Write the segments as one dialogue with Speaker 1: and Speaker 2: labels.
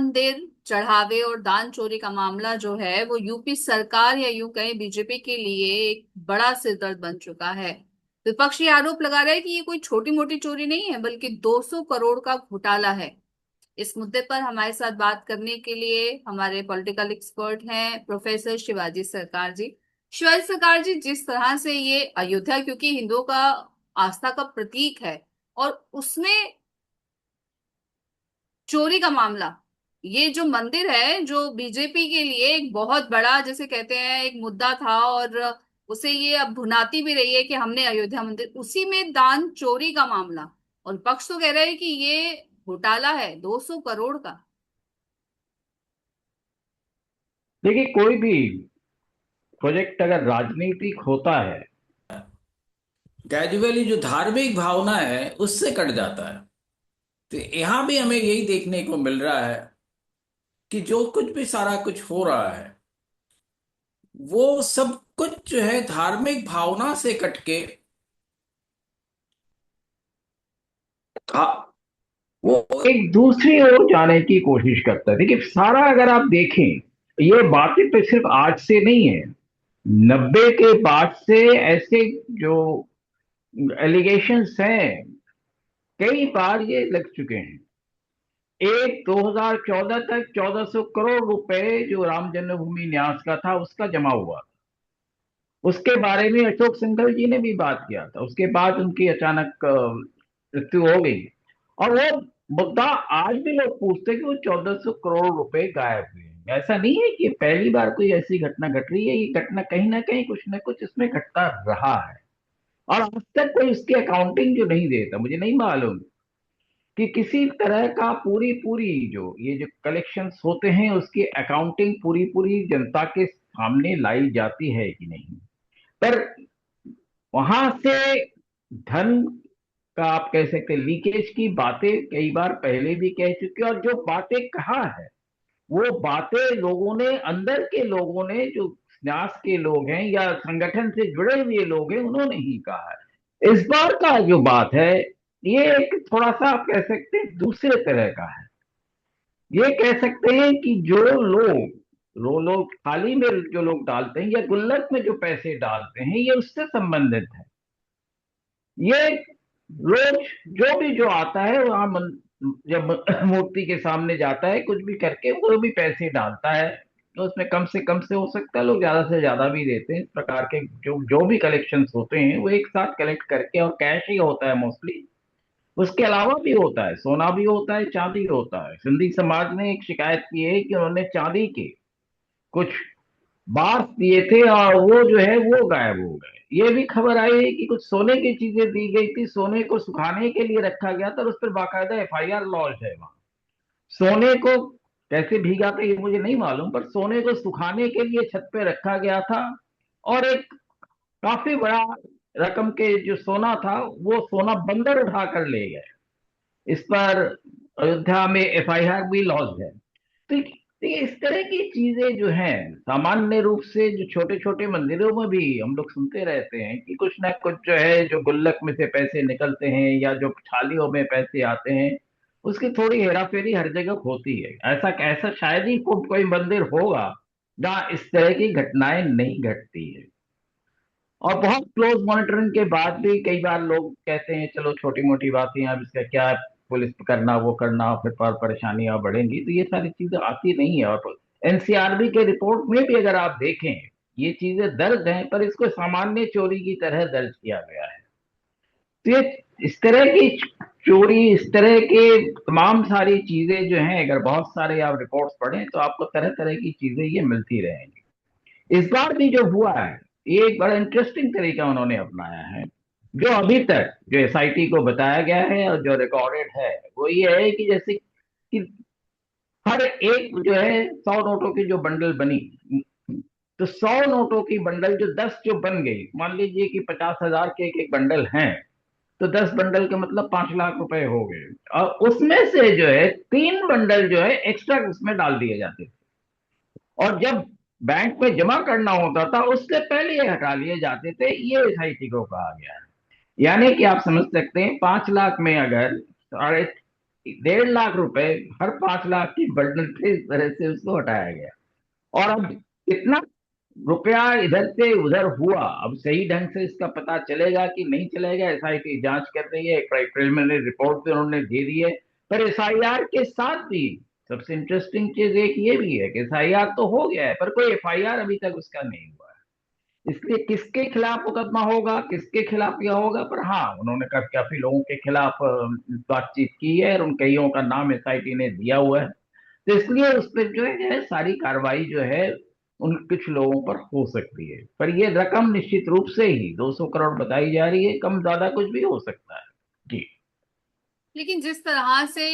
Speaker 1: मंदिर चढ़ावे और दान चोरी का मामला जो है वो यूपी सरकार या यूं कहें बीजेपी के लिए एक बड़ा सिरदर्द बन चुका है। विपक्ष ये आरोप लगा रहा है कि ये कोई छोटी मोटी चोरी नहीं है बल्कि 200 करोड़ का घोटाला है। इस मुद्दे पर हमारे साथ बात करने के लिए हमारे पॉलिटिकल एक्सपर्ट हैं प्रोफेसर शिवाजी सरकार जी। शिवाजी सरकार जी, जिस तरह से ये अयोध्या क्योंकि हिंदुओं का आस्था का प्रतीक है और उसमें चोरी का मामला, ये जो मंदिर है जो बीजेपी के लिए एक बहुत बड़ा जैसे कहते हैं एक मुद्दा था और उसे ये अब भुनाती भी रही है कि हमने अयोध्या मंदिर, उसी में दान चोरी का मामला और विपक्ष तो कह रहे हैं कि ये घोटाला है 200 करोड़ का।
Speaker 2: देखिए, कोई भी प्रोजेक्ट अगर राजनीतिक होता है
Speaker 3: ग्रेजुअली जो धार्मिक भावना है उससे कट जाता है। तो यहाँ भी हमें यही देखने को मिल रहा है कि जो कुछ भी सारा कुछ हो रहा है वो सब कुछ जो है धार्मिक भावना से कटके
Speaker 2: हाँ, वो एक दूसरी ओर जाने की कोशिश करता है। देखिए, सारा अगर आप देखें, ये बातें तो सिर्फ आज से नहीं है। 90 के बाद से ऐसे जो एलिगेशंस हैं, कई बार ये लग चुके हैं। एक 2014 तक 1400 करोड़ रुपए जो राम जन्मभूमि न्यास का था उसका जमा हुआ। उसके बारे में अशोक सिंघल जी ने भी बात किया था। उसके बाद उनकी अचानक मृत्यु हो गई। और वो मुद्दा आज भी लोग पूछते हैं कि वो 1400 करोड़ रुपए गायब हुए हैं। ऐसा नहीं है कि ये पहली बार कोई ऐसी घटना घट रही है। ये घटना कहीं ना कहीं कुछ ना कुछ इसमें घटता रहा है। और आज तक कोई उसकी अकाउंटिंग जो नहीं देता, मुझे नहीं मालूम कि किसी तरह का पूरी पूरी जो ये जो कलेक्शंस होते हैं उसकी अकाउंटिंग पूरी पूरी जनता के सामने लाई जाती है कि नहीं। पर वहां से धन का आप कह सकते लीकेज की बातें कई बार पहले भी कह चुके हैं। और जो बातें कहा है वो बातें लोगों ने, अंदर के लोगों ने, जो न्यास के लोग हैं या संगठन से जुड़े हुए लोग हैं, उन्होंने ही कहा है। इस बार का जो बात है ये एक थोड़ा सा आप कह सकते हैं दूसरे तरह का है। ये कह सकते हैं कि जो लोग थाली में जो लोग डालते हैं या गुल्लक में जो पैसे डालते हैं ये उससे संबंधित है। ये रोज जो भी जो आता है वहां जब मूर्ति के सामने जाता है कुछ भी करके वो भी पैसे डालता है। तो उसमें कम से कम से हो सकता है, लोग ज्यादा से ज्यादा भी देते हैं। इस प्रकार के जो जो भी कलेक्शंस होते हैं वो एक साथ कलेक्ट करके, और कैश ही होता है मोस्टली। उसके अलावा भी होता है, सोना भी होता है, चांदी होता है। सिंधी समाज ने एक शिकायत की है कि उन्होंने चांदी के कुछ बार्स दिए थे और वो जो है वो गायब हो गए। ये भी खबर आई है कि कुछ सोने की चीजें दी गई थी, सोने को सुखाने के लिए रखा गया था और उस पर बाकायदा एफआईआर लॉन्च है वहां। सोने को कैसे भीगा था ये मुझे नहीं मालूम, पर सोने को सुखाने के लिए छत पे रखा गया था। और एक काफी बड़ा रकम के जो सोना था वो सोना बंदर उठा कर ले गए। इस पर अयोध्या में एफआईआर भी लॉन्च है। तो ये इस तरह की चीजें जो हैं, सामान्य रूप से जो छोटे छोटे मंदिरों में भी हम लोग सुनते रहते हैं कि कुछ ना कुछ जो है जो गुल्लक में से पैसे निकलते हैं या जो थालियों में पैसे आते हैं, उसकी थोड़ी हेराफेरी हर जगह होती है। ऐसा ऐसा शायद ही कोई मंदिर होगा जहाँ इस तरह की घटनाएं नहीं घटती है। और बहुत क्लोज मॉनिटरिंग के बाद भी कई बार लोग कहते हैं चलो छोटी मोटी बातें, अब इसका क्या है, पुलिस पे करना वो करना, फिर पर परेशानियां बढ़ेंगी। तो ये सारी चीजें आती नहीं है। और एनसीआरबी के रिपोर्ट में भी अगर आप देखें ये चीजें दर्ज हैं, पर इसको सामान्य चोरी की तरह दर्ज किया गया है। तो ये इस तरह की चोरी, इस तरह के तमाम सारी चीजें जो हैं, अगर बहुत सारे आप रिपोर्ट्स पढ़ें तो आपको तरह तरह की चीजें ये मिलती रहेंगी। इस बार भी जो हुआ है ये एक बड़ा इंटरेस्टिंग तरीका उन्होंने अपनाया है। जो अभी तक जो एसआईटी को बताया गया है और जो रिकॉर्डेड है वो ये है कि जैसे कि हर एक जो है 100 नोटों की जो बंडल बनी, तो 100 नोटों की बंडल जो 10 जो बन गई, मान लीजिए कि 50,000 के एक एक बंडल हैं, तो 10 बंडल के मतलब 5 लाख रुपए हो गए। और उसमें से जो है 3 बंडल जो है एक्स्ट्रा उसमें डाल दिए जाते थे। और जब बैंक में जमा करना होता था उससे पहले ये हटा लिए जाते थे। ये एसआईटी को कहा गया है। यानी कि आप समझ सकते हैं 5 लाख में अगर 1.5 लाख रुपए हर 5 लाख की बंडल थे, इस तरह से उसको हटाया गया। और अब कितना रुपया इधर से उधर हुआ, अब सही ढंग से इसका पता चलेगा कि नहीं चलेगा। एसआईटी जांच कर रही है, एक प्रिलिमिनरी रिपोर्ट भी उन्होंने दे दी है। पर एसआईआर के साथ भी सबसे इंटरेस्टिंग चीज एक ये भी है कि एसआईआर तो हो गया है, पर कोई एफआईआर अभी तक उसका नहीं हुआ है। इसलिए किसके खिलाफ मुकदमा होगा, किसके खिलाफ क्या होगा, पर हाँ उन्होंने काफी लोगों के खिलाफ बातचीत की है, और उन कईयों का नाम एसआईटी ने दिया हुआ है। तो इसलिए उस पर जो है सारी कार्रवाई जो है उन कुछ लोगों पर हो सकती है। पर ये रकम निश्चित रूप से ही 200 करोड़ बताई जा रही है, कम ज्यादा कुछ भी हो सकता है। जी।
Speaker 1: लेकिन जिस तरह से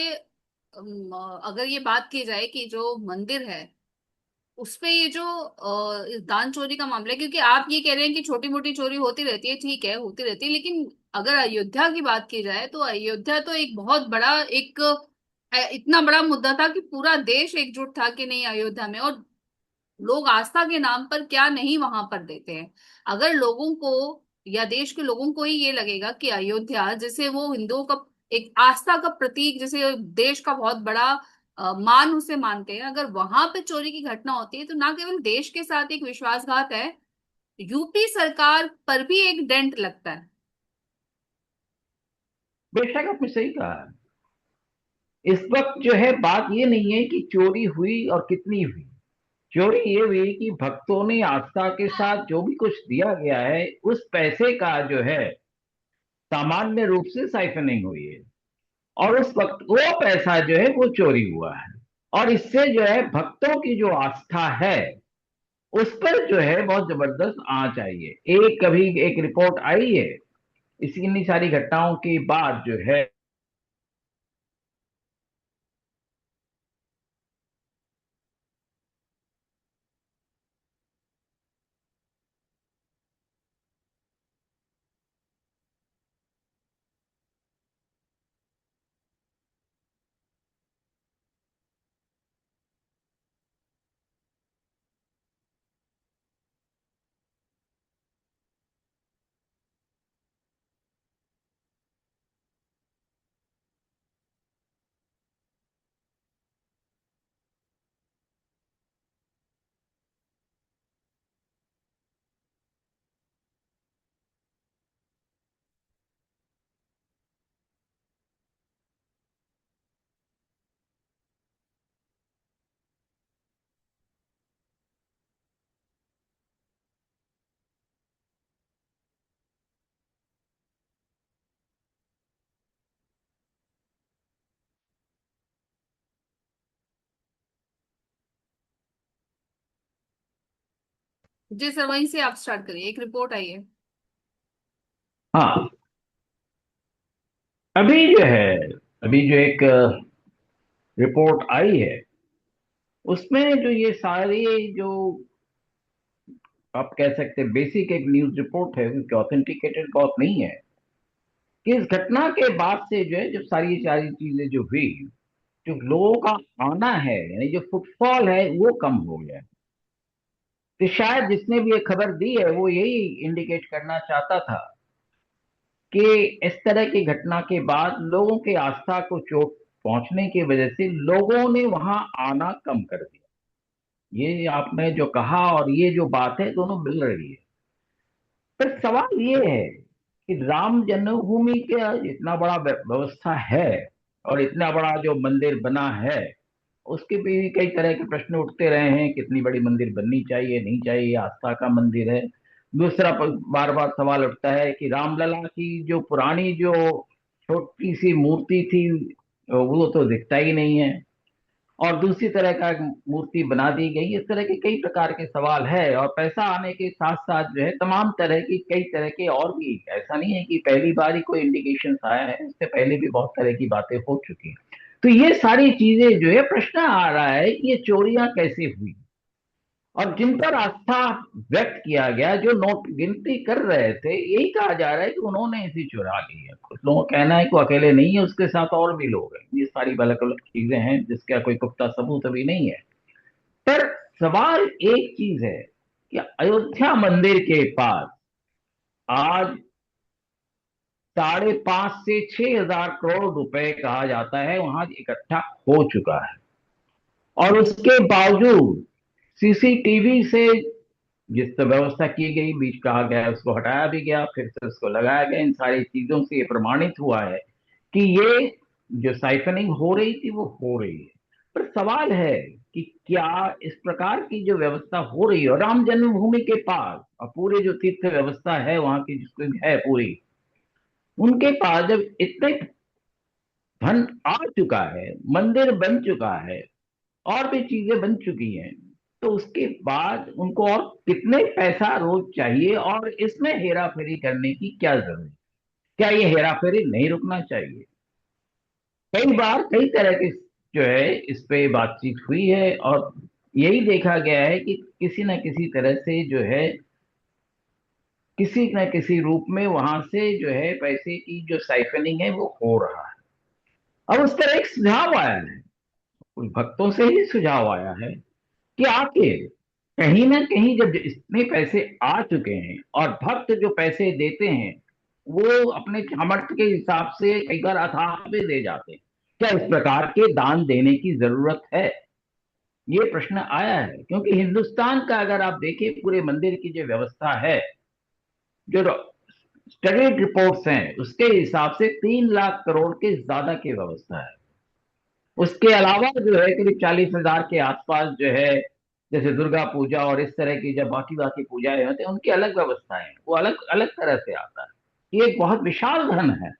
Speaker 1: अगर ये बात की जाए कि जो मंदिर है उस पे ये जो इस दान चोरी का मामला है, क्योंकि आप ये कह रहे हैं कि छोटी मोटी चोरी होती रहती है, ठीक है होती रहती है, लेकिन अगर अयोध्या की बात की जाए तो अयोध्या तो एक बहुत बड़ा एक इतना बड़ा मुद्दा था कि पूरा देश एकजुट था कि नहीं अयोध्या में, और लोग आस्था के नाम पर क्या नहीं वहां पर देते हैं। अगर लोगों को या देश के लोगों को ही ये लगेगा कि अयोध्या जैसे वो हिंदुओं का एक आस्था का प्रतीक, जैसे देश का बहुत बड़ा मान उसे मानते हैं, अगर वहां पे चोरी की घटना होती है तो ना केवल देश के साथ एक विश्वासघात है, यूपी सरकार पर भी एक डेंट लगता है।
Speaker 2: बेशक आपने सही कहा है। इस वक्त जो है बात ये नहीं है कि चोरी हुई और कितनी हुई। चोरी ये हुई कि भक्तों ने आस्था के साथ जो भी कुछ दिया गया है उस पैसे का जो है सामान्य रूप से साइफनिंग हुई है, और उस वक्त वो पैसा जो है वो चोरी हुआ है। और इससे जो है भक्तों की जो आस्था है उस पर जो है बहुत जबरदस्त आंच आई है। एक कभी एक रिपोर्ट आई है इसी इन्हीं सारी घटनाओं के बाद जो है।
Speaker 1: जी सर, वहीं से आप स्टार्ट करिए, एक रिपोर्ट आई है।
Speaker 2: हाँ, अभी जो है अभी जो एक रिपोर्ट आई है उसमें जो ये सारी जो आप कह सकते हैं बेसिक एक न्यूज रिपोर्ट है, क्योंकि ऑथेंटिकेटेड बहुत नहीं है, कि इस घटना के बाद से जो है जब सारी सारी चीजें जो हुई, जो लोगों का आना है यानी जो फुटफॉल है वो कम हो गया। तो शायद जिसने भी ये खबर दी है वो यही इंडिकेट करना चाहता था कि इस तरह की घटना के बाद लोगों के आस्था को चोट पहुंचने की वजह से लोगों ने वहां आना कम कर दिया। ये आपने जो कहा और ये जो बात है दोनों मिल रही है। पर सवाल ये है कि राम जन्मभूमि का इतना बड़ा व्यवस्था है और इतना बड़ा जो मंदिर बना है उसके भी कई तरह के प्रश्न उठते रहे हैं, कितनी बड़ी मंदिर बननी चाहिए नहीं चाहिए, आस्था का मंदिर है। दूसरा बार बार सवाल उठता है कि रामलला की जो पुरानी जो छोटी सी मूर्ति थी वो तो दिखता ही नहीं है, और दूसरी तरह का एक मूर्ति बना दी गई। इस तरह के कई प्रकार के सवाल है, और पैसा आने के साथ साथ जो है तमाम तरह की कई तरह के और भी, ऐसा नहीं है कि पहली बार ही कोई इंडिकेशन आया है, इससे पहले भी बहुत तरह की बातें हो चुकी हैं। तो ये सारी चीजें जो है प्रश्न आ रहा है कि ये चोरियां कैसे हुई, और जिन पर आस्था व्यक्त किया गया, जो नोट गिनती कर रहे थे, यही कहा जा रहा है कि उन्होंने इसी चुरा ली है। कुछ लोगों का कहना है कि वो अकेले नहीं है, उसके साथ और भी लोग हैं। ये सारी अलग अलग चीजें हैं जिसका कोई पुख्ता सबूत अभी नहीं है। पर सवाल एक चीज है कि अयोध्या मंदिर के पास आज 5.5 से 6 हजार करोड़ रुपए कहा जाता है वहां इकट्ठा हो चुका है। और उसके बावजूद सीसीटीवी से जिस तो व्यवस्था की गई, बीच कहा गया उसको हटाया भी गया, फिर से उसको लगाया गया, इन सारी चीजों से ये प्रमाणित हुआ है कि ये जो साइफनिंग हो रही थी वो हो रही है। पर सवाल है कि क्या इस प्रकार की जो व्यवस्था हो रही है, और राम जन्मभूमि के पास और पूरे जो तीर्थ व्यवस्था है वहां की जिसको है पूरी, उनके पास जब इतने धन आ चुका है, मंदिर बन चुका है और भी चीजें बन चुकी हैं, तो उसके बाद उनको और कितने पैसा रोज चाहिए, और इसमें हेरा फेरी करने की क्या जरूरत? क्या ये हेरा फेरी नहीं रुकना चाहिए? कई बार कई तरह की जो है इस पे बातचीत हुई है, और यही देखा गया है कि किसी न किसी तरह से जो है किसी न किसी रूप में वहां से जो है पैसे की जो साइफनिंग है वो हो रहा है। अब उस पर एक सुझाव आया है, कुछ भक्तों से ही सुझाव आया है कि आखिर कहीं ना कहीं जब इतने पैसे आ चुके हैं और भक्त जो पैसे देते हैं वो अपने सामर्थ्य के हिसाब से कई बार अथाह भी दे जाते हैं, क्या इस प्रकार के दान देने की जरूरत है? ये प्रश्न आया है, क्योंकि हिंदुस्तान का अगर आप देखें पूरे मंदिर की जो व्यवस्था है, जो स्टडीड रिपोर्ट्स हैं उसके हिसाब से 3 लाख करोड़ के ज्यादा की व्यवस्था है। उसके अलावा जो है करीब 40 हजार के आसपास जो है, जैसे दुर्गा पूजा और इस तरह की जब बाकी बाकी पूजाएं होती हैं उनकी अलग व्यवस्थाएं हैं, वो अलग अलग तरह से आता है। ये एक बहुत विशाल धन है,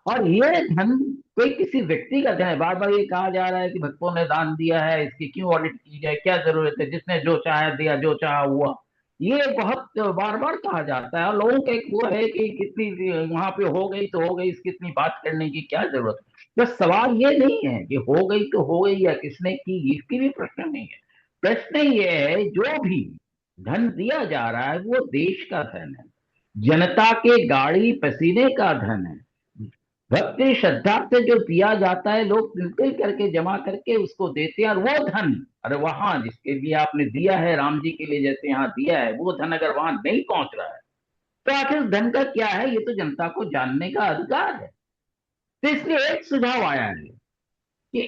Speaker 2: और ये धन कोई किसी व्यक्ति का धन है। बार बार ये कहा जा रहा है कि भक्तों ने दान दिया है, इसकी क्यों ऑडिट की जाए, क्या जरूरत है, जिसने जो चाहा दिया, जो चाहा हुआ। ये बहुत बार बार कहा जाता है, और लोगों का एक वो है कि कितनी वहां पे हो गई तो हो गई, इसकी इतनी बात करने की क्या जरूरत है। तो सवाल ये नहीं है कि हो गई तो हो गई या किसने की, इसकी भी प्रश्न नहीं है। प्रश्न ये है जो भी धन दिया जा रहा है वो देश का धन है, जनता के गाड़ी पसीने का धन है। भक्ति श्रद्धा से जो दिया जाता है, लोग तिल करके जमा करके उसको देते हैं, और वो धन, अरे वहां जिसके लिए आपने दिया है, राम जी के लिए जैसे यहाँ दिया है, वो धन अगर वहां नहीं पहुंच रहा है तो आखिर उस धन का क्या है, ये तो जनता को जानने का अधिकार है। तो इसलिए एक सुझाव आया है कि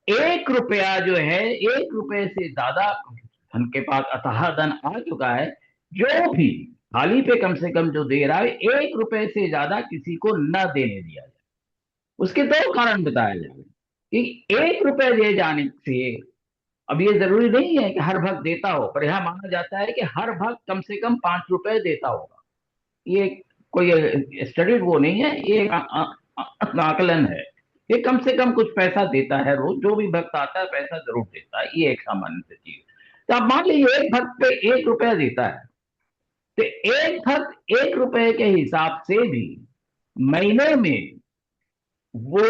Speaker 2: 1 रुपया जो है, 1 रुपए से ज्यादा धन के पास अथाह धन आ चुका है, जो भी थाली पे कम से कम जो दे रहा है, 1 रुपए से ज्यादा किसी को न देने दिया जाए। उसके 2 कारण बताए जा रहे हैं कि 1 रुपए दे जाने से, अब ये जरूरी नहीं है कि हर भक्त देता हो, पर यह माना जाता है कि हर भक्त कम से कम 5 रुपए देता होगा। ये कोई स्टडी वो नहीं है, ये एक आकलन है। ये कम से कम कुछ पैसा देता है रोज, जो भी भक्त आता है पैसा जरूर देता है, ये एक सामान्य सी चीज। तो आप मान लीजिए एक भक्त पे 1 रुपया देता है, तो एक भक्त 1 रुपए के हिसाब से भी महीने में वो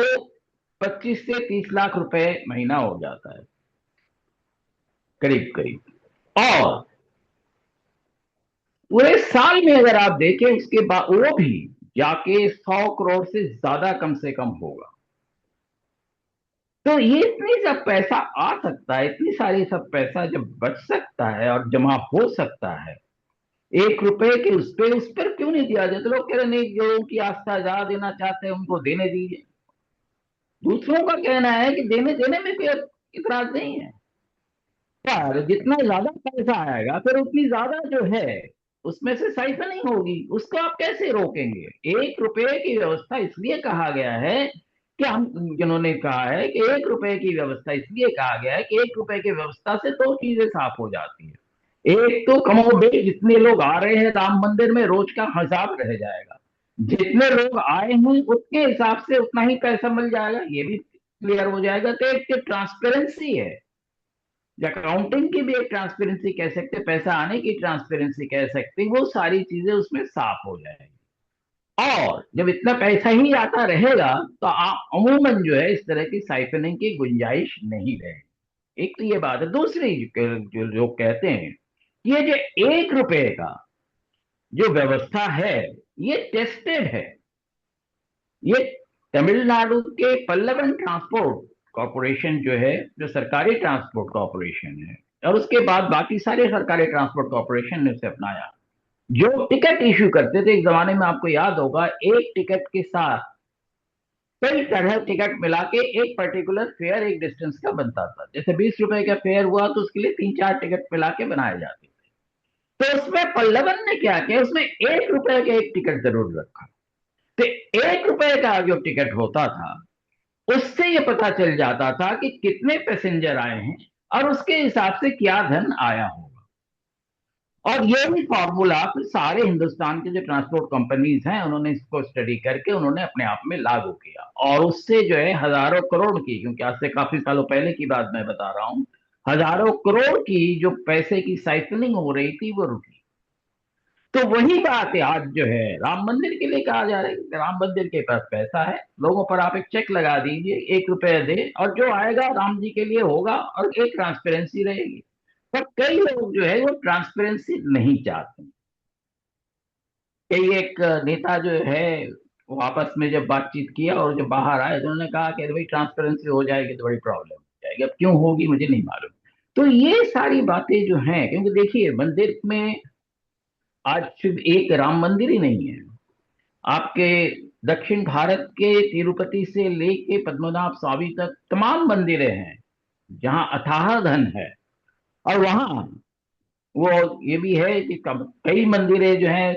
Speaker 2: 25 से 30 लाख रुपए महीना हो जाता है, करीब करीब। और पूरे साल में अगर आप देखें उसके बाद वो भी जाके 100 करोड़ से ज्यादा कम से कम होगा। तो ये इतनी सब पैसा आ सकता है, इतनी सारी सब पैसा जब बच सकता है और जमा हो सकता है, 1 रुपए के उस पर क्यों नहीं दिया जाता? तो लोग कह रहे नहीं, जो की आस्था ज्यादा देना चाहते हैं उनको देने दीजिए। दूसरों का कहना है कि देने देने में कोई इतराज नहीं है, पर जितना ज्यादा पैसा आएगा फिर उतनी ज्यादा जो है उसमें से साइफनिंग होगी, उसको आप कैसे रोकेंगे? 1 रुपए की व्यवस्था इसलिए कहा गया है कि हम, जिन्होंने कहा है कि 1 रुपए की व्यवस्था इसलिए कहा गया है कि 1 रुपए की व्यवस्था से 2 चीजें साफ हो जाती है। एक तो कमोबेश जितने लोग आ रहे हैं राम मंदिर में, रोज का हिसाब रह जाएगा, जितने लोग आए हैं उतने हिसाब से उतना ही पैसा मिल जाएगा, ये भी क्लियर हो जाएगा। तो एक ट्रांसपेरेंसी है, अकाउंटिंग की भी एक ट्रांसपेरेंसी कह सकते, पैसा आने की ट्रांसपेरेंसी कह सकते, वो सारी चीजें उसमें साफ हो जाएगी। और जब इतना पैसा ही आता रहेगा तो अमूमन जो है इस तरह की साइफनिंग की गुंजाइश नहीं रहेगी। एक तो ये बात है। दूसरी जो लोग कहते हैं कि ये जो 1 रुपए का जो व्यवस्था है ये टेस्टेड है। ये तमिलनाडु के पल्लवन ट्रांसपोर्ट कॉरपोरेशन जो है, जो सरकारी ट्रांसपोर्ट कॉरपोरेशन है, और उसके बाद बाकी सारे सरकारी ट्रांसपोर्ट कॉरपोरेशन ने उसे अपनाया। जो टिकट इश्यू करते थे एक जमाने में, आपको याद होगा, एक टिकट के साथ कई तरह टिकट मिला के एक पर्टिकुलर फेयर एक डिस्टेंस का बनता था। जैसे 20 रुपए का फेयर हुआ तो उसके लिए 3-4 टिकट मिला के बनाए जाते थे। तो उसमें पल्लवन ने क्या किया, उसमें 1 रुपए का एक टिकट जरूर रखा। तो 1 रुपए का जो टिकट होता था उससे ये पता चल जाता था कि कितने पैसेंजर आए हैं और उसके हिसाब से क्या धन आया होगा। और ये भी फॉर्मूला फिर सारे हिंदुस्तान के जो ट्रांसपोर्ट कंपनीज हैं उन्होंने इसको स्टडी करके उन्होंने अपने आप में लागू किया, और उससे जो है हजारों करोड़ की, क्योंकि आज से काफी सालों पहले की बात मैं बता रहा हूं, हजारों करोड़ की जो पैसे की साइकिलिंग हो रही थी वो रुकी। तो वही बात है, आज जो है राम मंदिर के लिए कहा जा रहा है कि राम मंदिर के पास पैसा है, लोगों पर आप एक चेक लगा दीजिए, 1 रुपया दे, और जो आएगा राम जी के लिए होगा, और एक ट्रांसपेरेंसी रहेगी। पर कई लोग जो है वो ट्रांसपेरेंसी नहीं चाहते। कई एक नेता जो है वो आपस में जब बातचीत किया और जब बाहर आए तो उन्होंने कहा कि अरे भाई ट्रांसपेरेंसी हो जाएगी तो बड़ी प्रॉब्लम हो जाएगी, अब क्यों होगी मुझे नहीं मालूम। तो ये सारी बातें जो हैं, क्योंकि देखिए मंदिर में आज सिर्फ एक राम मंदिर ही नहीं है, आपके दक्षिण भारत के तिरुपति से लेके पद्मनाभ स्वामी तक तमाम मंदिरें हैं जहां अथाह धन है। और वहां वो ये भी है कि कई मंदिरें जो हैं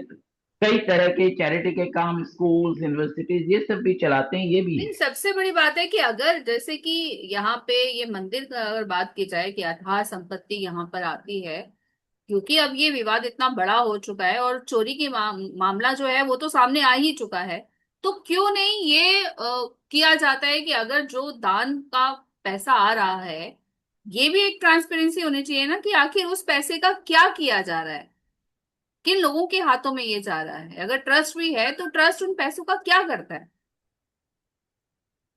Speaker 2: कई तरह के चैरिटी के काम, स्कूल्स, यूनिवर्सिटीज, ये सब भी चलाते हैं, ये भी
Speaker 1: लेकिन
Speaker 2: है।
Speaker 1: सबसे बड़ी बात है कि अगर जैसे कि यहाँ पे ये मंदिर का अगर बात की जाए कि अथाह संपत्ति यहाँ पर आती है, क्योंकि अब ये विवाद इतना बड़ा हो चुका है और चोरी की मामला जो है वो तो सामने आ ही चुका है, तो क्यों नहीं ये किया जाता है कि अगर जो दान का पैसा आ रहा है, ये भी एक ट्रांसपेरेंसी होनी चाहिए ना कि आखिर उस पैसे का क्या किया जा रहा है, किन लोगों के हाथों में ये जा रहा है। अगर ट्रस्ट भी है तो ट्रस्ट उन पैसों का क्या करता है,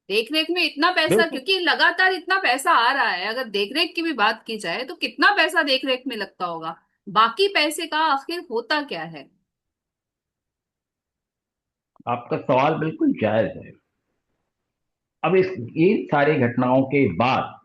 Speaker 1: देख रेख में इतना पैसा,
Speaker 2: बिल्कुल।
Speaker 1: क्योंकि लगातार इतना पैसा आ रहा है, अगर देख रेख की भी बात की जाए तो कितना पैसा देख रेख में लगता होगा, बाकी पैसे का आखिर होता क्या है।
Speaker 2: आपका सवाल बिल्कुल जायज है। अब इस ये सारी घटनाओं के बाद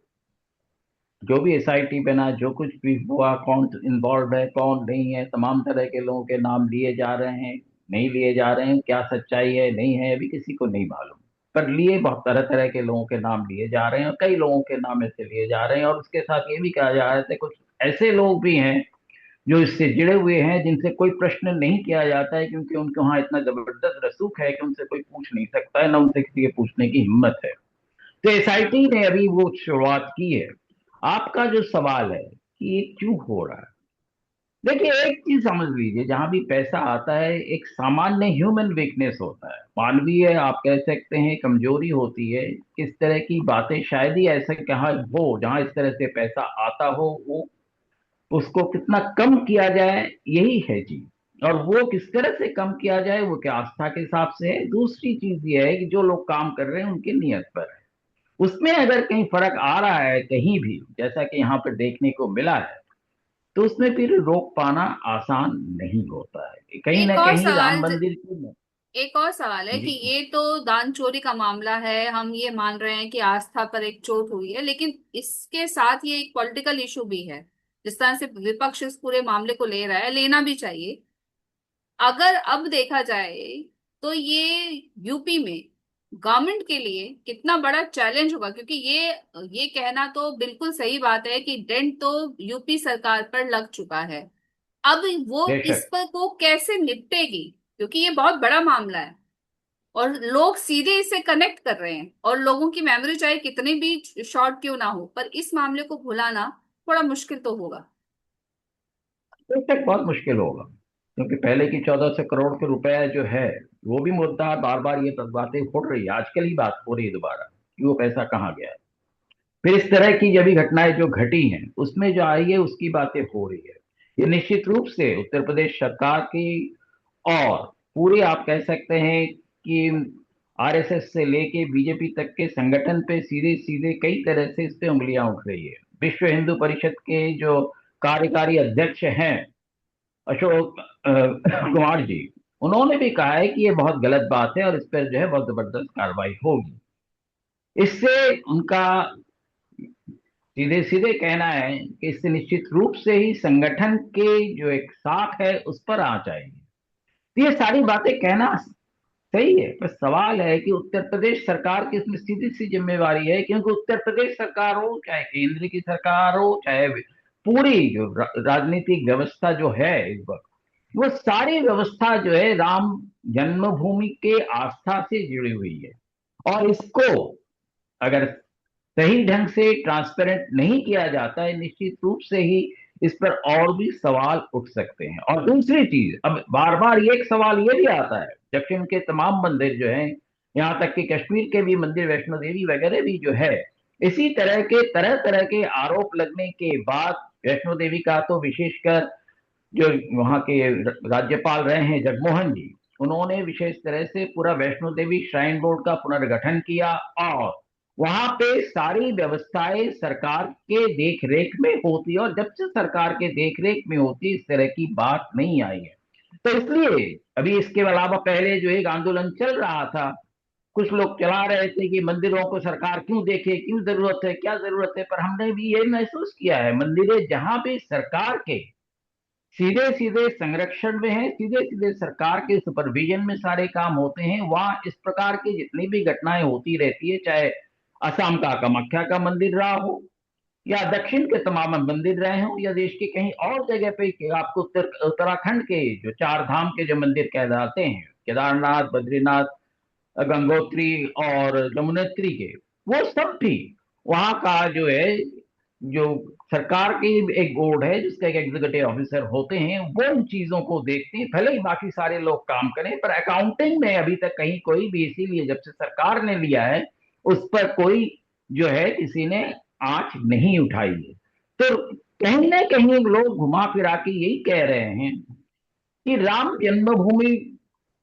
Speaker 2: जो भी एसआईटी बना, जो कुछ भी हुआ, कौन इन्वॉल्व है कौन नहीं है, तमाम तरह के लोगों के नाम लिए जा रहे हैं, नहीं लिए जा रहे हैं, क्या सच्चाई है नहीं है अभी किसी को नहीं मालूम। पर लिए बहुत तरह तरह के लोगों के नाम लिए जा रहे हैं, और कई लोगों के नाम ऐसे लिए जा रहे हैं, और उसके साथ ये भी कहा जा रहा है कि कुछ ऐसे लोग भी हैं जो इससे जुड़े हुए हैं जिनसे कोई प्रश्न नहीं किया जाता है, क्योंकि उनके वहां इतना जबरदस्त रसूख है कि उनसे कोई पूछ नहीं सकता है, ना उनसे किसी के पूछने की हिम्मत है। तो एसआईटी ने अभी वो शुरुआत की है। आपका जो सवाल है कि ये क्यों हो रहा है, देखिए एक चीज समझ लीजिए, जहां भी पैसा आता है एक सामान्य ह्यूमन वीकनेस होता है, मानवीय आप कह सकते हैं कमजोरी होती है। इस तरह की बातें शायद ही ऐसा कहाँ हो जहां इस तरह से पैसा आता हो, वो उसको कितना कम किया जाए, यही है जी। और वो किस तरह से कम किया जाए वो क्या आस्था के हिसाब से है। दूसरी चीज ये है कि जो लोग काम कर रहे हैं उनकी नीयत पर है, उसमें अगर कहीं फर्क आ रहा है कहीं भी, जैसा कि यहाँ पर देखने को मिला है, तो उसमें फिर रोक पाना आसान नहीं होता है। कहीं
Speaker 1: एक
Speaker 2: ना
Speaker 1: और
Speaker 2: कहीं राम
Speaker 1: सवाल
Speaker 2: मंदिर की।
Speaker 1: एक और सवाल है कि
Speaker 2: जी।
Speaker 1: ये तो दान चोरी का मामला है, हम ये मान रहे हैं कि आस्था पर एक चोट हुई है, लेकिन इसके साथ ये एक पॉलिटिकल इशू भी है। जिस तरह से विपक्ष इस पूरे मामले को ले रहा है, लेना भी चाहिए। अगर अब देखा जाए तो ये यूपी में गवर्नमेंट के लिए कितना बड़ा चैलेंज होगा, क्योंकि ये कहना तो बिल्कुल सही बात है कि डेंट तो यूपी सरकार पर लग चुका है। अब वो इस
Speaker 2: बेशक।
Speaker 1: पर को कैसे निपटेगी, क्योंकि ये बहुत बड़ा मामला है और लोग सीधे इससे कनेक्ट कर रहे हैं, और लोगों की मेमोरी चाहे कितनी भी शॉर्ट क्यों ना हो, पर इस मामले को भुलाना थोड़ा मुश्किल तो होगा।
Speaker 2: बेशक बहुत मुश्किल होगा, क्योंकि पहले की 1400 करोड़ के रुपए जो है वो भी मुद्दा, बार बार ये बातें उठ रही है, आजकल ही बात हो रही है दोबारा कि वो पैसा कहाँ गया है। फिर इस तरह की जब भी घटनाएं जो घटी हैं उसमें जो आई है उसकी बातें हो रही है। ये निश्चित रूप से उत्तर प्रदेश सरकार की और पूरे आप कह सकते हैं कि आरएसएस से लेके बीजेपी तक के संगठन पे सीधे सीधे कई तरह से इस पे उंगलियां उठ रही है। विश्व हिंदू परिषद के जो कार्यकारी अध्यक्ष हैं अशोक कुमार जी, उन्होंने भी कहा है कि ये बहुत गलत बात है और इस पर जो है बहुत जबरदस्त कार्रवाई होगी। इससे उनका सीधे सीधे कहना है कि इससे निश्चित रूप से ही संगठन के जो एक साख है उस पर आ जाएगी। तो ये सारी बातें कहना सही है, पर सवाल है कि उत्तर प्रदेश सरकार की इसमें सीधी सी जिम्मेवारी है, क्योंकि उत्तर प्रदेश सरकार हो चाहे केंद्र की सरकार हो चाहे पूरी जो राजनीतिक व्यवस्था जो है इस वक्त, वो सारी व्यवस्था जो है राम जन्मभूमि के आस्था से जुड़ी हुई है। और इसको अगर सही ढंग से ट्रांसपेरेंट नहीं किया जाता है, निश्चित रूप से ही इस पर और भी सवाल उठ सकते हैं। और दूसरी चीज, अब बार बार ये एक सवाल ये भी आता है, दक्षिण के तमाम मंदिर जो हैं, यहाँ तक कि कश्मीर के भी मंदिर, वैष्णो देवी वगैरह भी जो है, इसी तरह तरह के आरोप लगने के बाद वैष्णो देवी का तो विशेषकर जो वहाँ के राज्यपाल रहे हैं जगमोहन जी, उन्होंने विशेष तरह से पूरा वैष्णो देवी श्राइन बोर्ड का पुनर्गठन किया और वहां पे सारी व्यवस्थाएं सरकार के देख रेख में होती है। और जब से सरकार के देख रेख में होती, इस तरह की बात नहीं आई है। तो इसलिए अभी इसके अलावा पहले जो एक आंदोलन चल रहा था, कुछ लोग चला रहे थे कि मंदिरों को सरकार क्यों देखे, क्यों जरूरत है, क्या जरूरत है, पर हमने भी ये महसूस किया है, मंदिरें जहां भी सरकार के सीधे सीधे संरक्षण में है, सीधे सीधे सरकार के सुपरविजन में सारे काम होते हैं, वहां इस प्रकार की जितनी भी घटनाएं होती रहती है, चाहे असम का कामाख्या का मंदिर रहा हो या दक्षिण के तमाम मंदिर रहे हों या देश के कहीं और जगह पे आपको उत्तराखंड के जो चार धाम के जो मंदिर कहलाते हैं, केदारनाथ, बद्रीनाथ, गंगोत्री और यमुनोत्री के, वो सब भी वहां का जो है, जो सरकार की एक बोर्ड है जिसका एक एग्जीक्यूटिव ऑफिसर होते हैं, वो इन चीजों को देखते हैं, भले ही बाकी सारे लोग काम करें, पर अकाउंटिंग में अभी तक कहीं कोई भी, इसीलिए जब से सरकार ने लिया है उस पर कोई जो है किसी ने आंच नहीं उठाई है। तो कहीं ना कहीं लोग घुमा फिरा के यही कह रहे हैं कि राम जन्मभूमि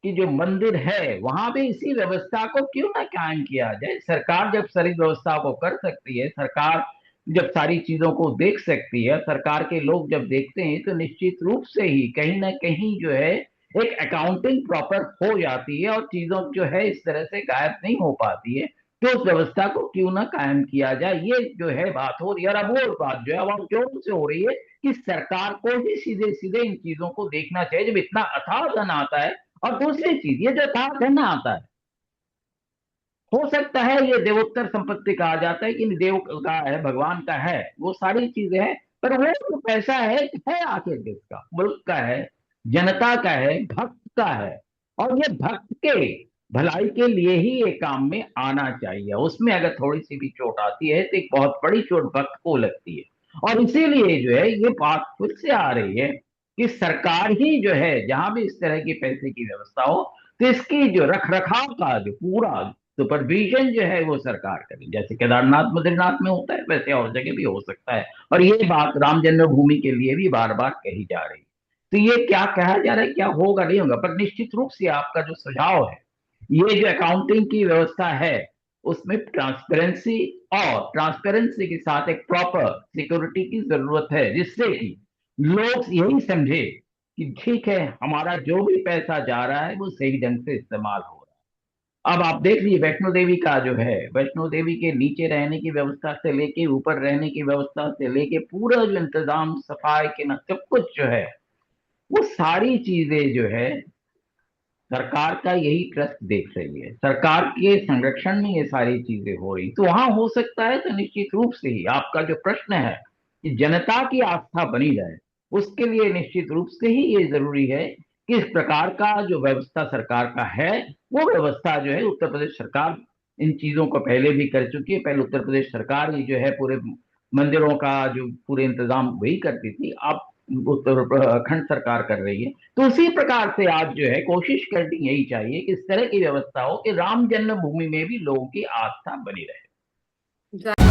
Speaker 2: की जो मंदिर है वहां भी इसी व्यवस्था को क्यों ना कायम किया जाए। सरकार जब सारी व्यवस्था को कर सकती है, सरकार जब सारी चीजों को देख सकती है, सरकार के लोग जब देखते हैं, तो निश्चित रूप से ही कहीं ना कहीं जो है एक अकाउंटिंग प्रॉपर हो जाती है और चीजों जो है इस तरह से गायब नहीं हो पाती है। तो उस व्यवस्था को क्यों ना कायम किया जाए, ये जो है बात हो रही है। और अब वो बात जो है अब जोरों से हो रही है कि सरकार को ही सीधे सीधे इन चीजों को देखना चाहिए जब इतना अथाह धन आता है। और दूसरी चीज, ये जो अथाह धन आता है, हो सकता है ये देवोत्तर संपत्ति कहा जाता है कि देव का है, भगवान का है, वो सारी चीजें हैं, पर वो जो पैसा है आखिर किसका? मुल्क का है, जनता का है, भक्त का है। और ये भक्त के भलाई के लिए ही ये काम में आना चाहिए। उसमें अगर थोड़ी सी भी चोट आती है तो एक बहुत बड़ी चोट भक्त को लगती है। और इसीलिए जो है ये बात फिर से आ रही है कि सरकार ही जो है जहां भी इस तरह की पैसे की व्यवस्था हो, तो इसकी जो रख रखाव का जो पूरा सुपरविजन जो है वो सरकार करे, जैसे केदारनाथ बद्रीनाथ में होता है वैसे और जगह भी हो सकता है। और ये बात राम जन्मभूमि के लिए भी बार बार कही जा रही है। तो ये क्या कहा जा रहा है, क्या होगा नहीं होगा, पर निश्चित रूप से आपका जो सुझाव है, ये जो अकाउंटिंग की व्यवस्था है उसमें ट्रांसपेरेंसी, और ट्रांसपेरेंसी के साथ एक प्रॉपर सिक्योरिटी की जरूरत है, जिससे कि लोग यही समझे कि ठीक है, हमारा जो भी पैसा जा रहा है वो सही ढंग से इस्तेमाल हो रहा है। अब आप देख लीजिए वैष्णो देवी का जो है, वैष्णो देवी के नीचे रहने की व्यवस्था से लेके ऊपर रहने की व्यवस्था से लेके पूरा जो इंतजाम, सफाई के ना सब कुछ जो है, वो सारी चीजें जो है सरकार का यही ट्रस्ट देख रही है। सरकार के संरक्षण में ये सारी चीजें हो रही, तो वहां हो सकता है, तो निश्चित रूप से ही आपका जो प्रश्न है कि जनता की आस्था बनी रहे, उसके लिए निश्चित रूप से ही ये जरूरी है कि इस प्रकार का जो व्यवस्था सरकार का है, वो व्यवस्था जो है उत्तर प्रदेश सरकार इन चीजों को पहले भी कर चुकी है। पहले उत्तर प्रदेश सरकार ही जो है पूरे मंदिरों का जो पूरे इंतजाम वही करती थी, अब उत्तराखंड सरकार कर रही है। तो उसी प्रकार से आज जो है कोशिश करनी यही चाहिए कि इस तरह की व्यवस्था हो कि राम जन्मभूमि में भी लोगों की आस्था बनी रहे।